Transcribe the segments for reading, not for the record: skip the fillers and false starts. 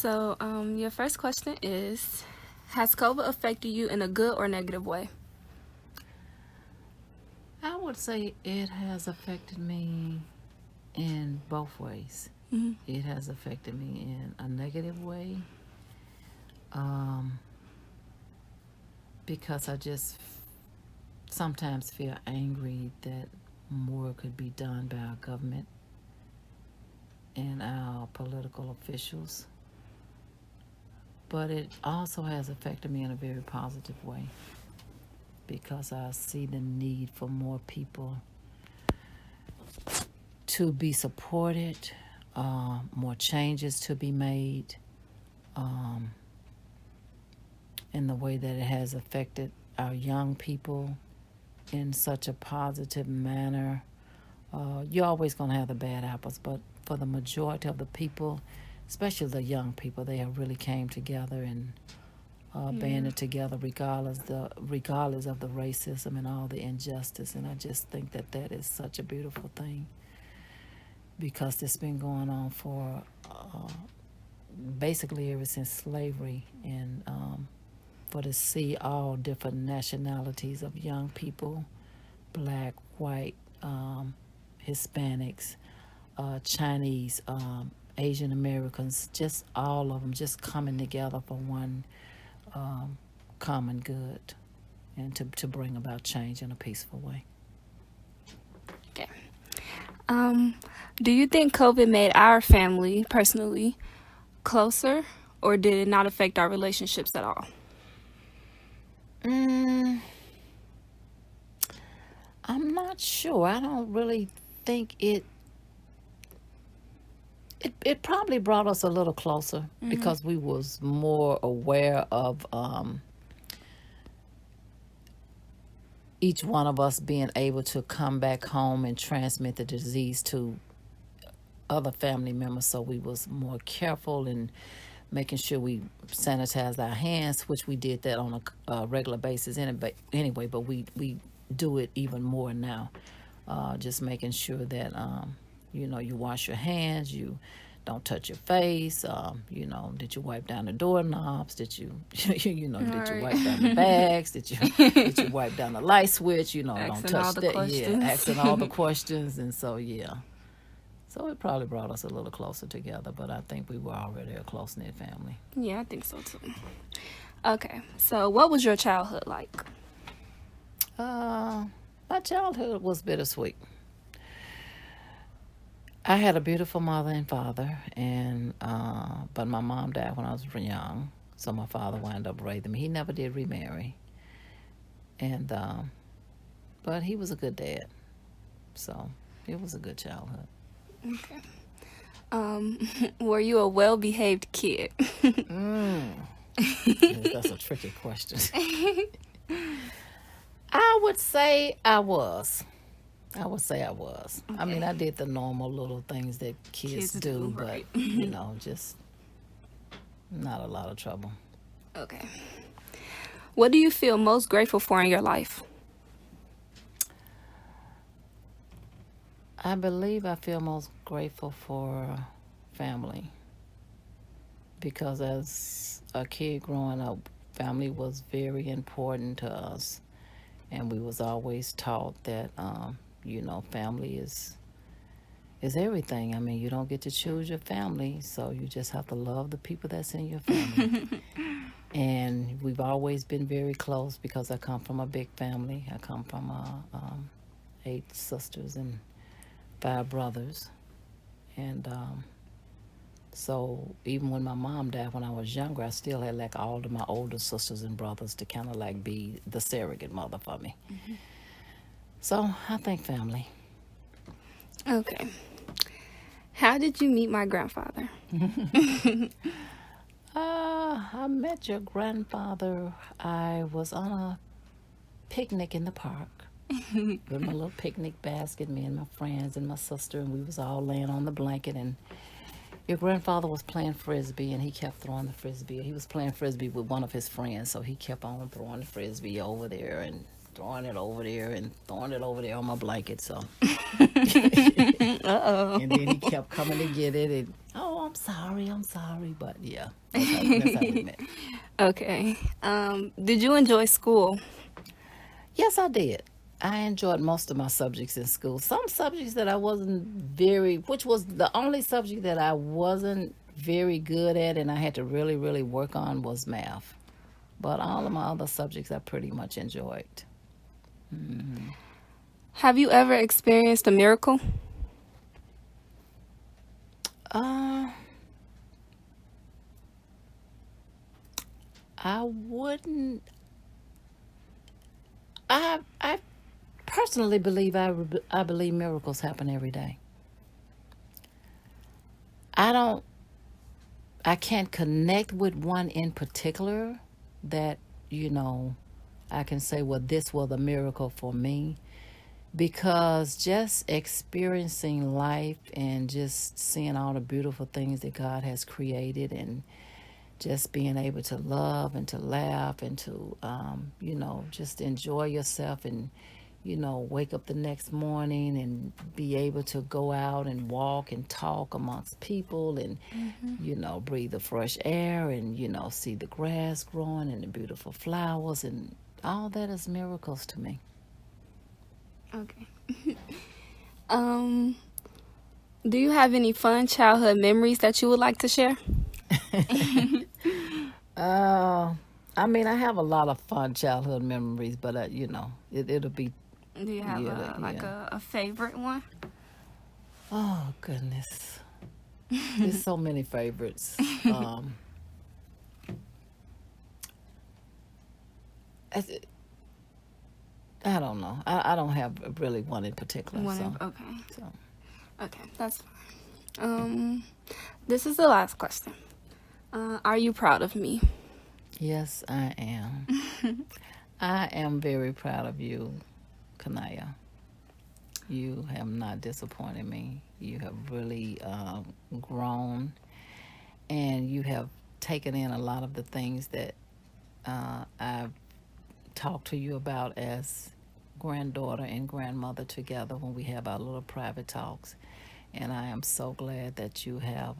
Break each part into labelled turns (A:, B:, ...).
A: So, your first question is, has COVID affected you in a good or negative way?
B: I would say it has affected me in both ways.
A: Mm-hmm.
B: It has affected me in a negative way um, because I just sometimes feel angry that more could be done by our government and our political officials. But it also has affected me in a very positive way because I see the need for more people to be supported, more changes to be made um, in the way that it has affected our young people in such a positive manner. You're always going to have the bad apples, but for the majority of the people, especially the young people, they have really came together and banded together regardless of the racism and all the injustice. And I just think that that is such a beautiful thing because it's been going on for basically ever since slavery, and for to see all different nationalities of young people, black, white, Hispanics, Chinese, Asian Americans, just all of them just coming together for one common good and to bring about change in a peaceful way.
A: Okay. Do you think COVID made our family personally closer, or did it not affect our relationships at all?
B: I'm not sure. I don't really think it probably brought us a little closer because we was more aware of each one of us being able to come back home and transmit the disease to other family members. So we was more careful in making sure we sanitized our hands, which we did that on a regular basis anyway, but we do it even more now. Just making sure that you wash your hands, you don't touch your face. Did you wipe down the doorknobs? Did you did you wipe down the bags? Did you wipe down the light switch? Don't
A: Asking
B: touch
A: all the
B: that.
A: questions.
B: Yeah, asking all the questions, and so yeah. So it probably brought us a little closer together, but I think we were already a close knit family.
A: Yeah, I think so too. Okay, so what was your childhood like?
B: My childhood was bittersweet. I had a beautiful mother and father, and but my mom died when I was young, so my father wound up raising me. He never did remarry, and but he was a good dad, so it was a good childhood.
A: Okay. Were you a well-behaved kid?
B: Yes, that's a tricky question. I would say I was. Okay. I mean, I did the normal little things that kids do, but
A: right.
B: Just not a lot of trouble.
A: Okay. What do you feel most grateful for in your life?
B: I believe I feel most grateful for family because as a kid growing up, family was very important to us, and we was always taught that family is everything. I mean, you don't get to choose your family, so you just have to love the people that's in your family. And we've always been very close because I come from a big family. I come from 8 sisters and 5 brothers, and so even when my mom died when I was younger, I still had like all of my older sisters and brothers to kind of like be the surrogate mother for me. So I think family.
A: Okay. How did you meet my grandfather?
B: I met your grandfather. I was on a picnic in the park with my little picnic basket, me and my friends and my sister, and we was all laying on the blanket, and your grandfather was playing frisbee, and he kept throwing the frisbee. He was playing frisbee with one of his friends, so he kept on throwing the frisbee over there and throwing it over there and throwing it over there on my blanket. So,
A: Uh-oh.
B: and then he kept coming to get it, and I'm sorry, but yeah, that's how we met.
A: Okay. Did you enjoy school?
B: Yes, I did. I enjoyed most of my subjects in school. Some subjects that I wasn't very, which was the only subject that I wasn't very good at and I had to really, really work on was math. But all of my other subjects I pretty much enjoyed.
A: Have you ever experienced a miracle?
B: Uh, I wouldn't. I personally believe I believe miracles happen every day. I don't. I can't connect with one in particular that I can say, well, this was a miracle for me, because just experiencing life and just seeing all the beautiful things that God has created, and just being able to love and to laugh and to, just enjoy yourself, and, wake up the next morning and be able to go out and walk and talk amongst people, and, breathe the fresh air, and, see the grass growing and the beautiful flowers, and all that is miracles to me.
A: Okay. um, do you have any fun childhood memories that you would like to share?
B: I mean, I have a lot of fun childhood memories, but it'll be.
A: Do you have
B: Yeah.
A: a favorite one?
B: Oh goodness, there's so many favorites. I I don't know. I don't have really one in particular.
A: Okay.
B: So
A: Okay, that's fine. This is the last question. Are you proud of me?
B: yes, I am. I am very proud of you, Kaniia. You have not disappointed me. You have really grown, and you have taken in a lot of the things that I've talked to you about as granddaughter and grandmother together when we have our little private talks. And I am so glad that you have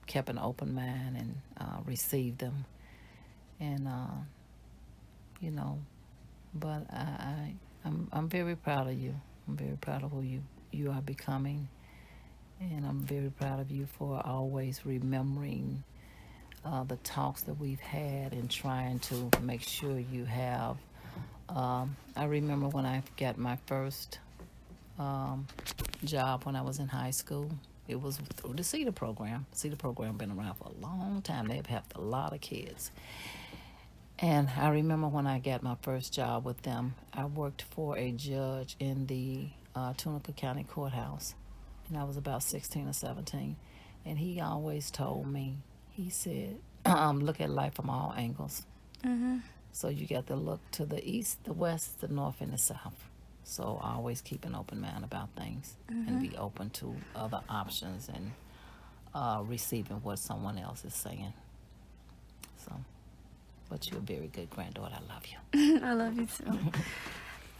B: kept an open mind and received them. And but I'm very proud of you. I'm very proud of who you are becoming, and I'm very proud of you for always remembering the talks that we've had and trying to make sure you have. I remember when I got my first job when I was in high school. It was through the CETA program. CETA program been around for a long time. They've helped a lot of kids. And I remember when I got my first job with them, I worked for a judge in the Tunica County Courthouse. And I was about 16 or 17. And he always told me, he said, look at life from all angles.
A: Mm-hmm.
B: So you got to look to the east, the west, the north, and the south. So always keep an open mind about things, and be open to other options, and receiving what someone else is saying. So, but you're a very good granddaughter. I love you.
A: I love you too.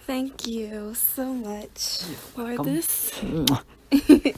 A: Thank you so much for this.
B: Mwah.